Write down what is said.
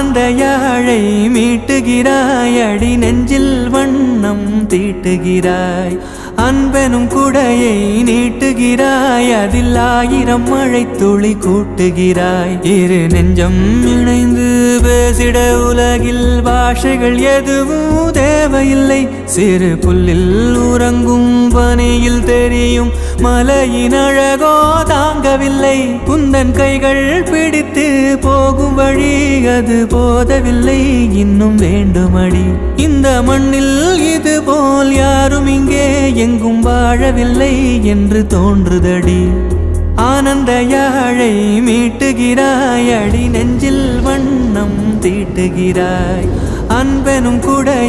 ஆனந்த யாழை மீட்டுகிறாய், அடி நெஞ்சில் வண்ணம் தீட்டுகிறாய். அன்பெனும் குடையை நீட்டுகிறாய், அதில் 1000 மழை துளி கூட்டுகிறாய். இரு நெஞ்சம் இணைந்து பேசிட உலகில் பாஷைகள் எதுவும் தேவையில்லை. சிறு புல்லில் உறங்கும் பனியில் தெரியும் மலையின் அழகோ தாங்கவில்லை. குந்தன் கைகள் பிடித்து போகும் வழி அது போதவில்லை, இன்னும் வேண்டுமடி. இந்த மண்ணில் இது போல் யாரும் இங்கே எங்கும் வாழவில்லை என்று தோன்றுதடி. ஆனந்த யாழை மீட்டுகிறாய், அடி நெஞ்சில் வண்ணம் தீட்டுகிறாய். அன்பெனும் குடையை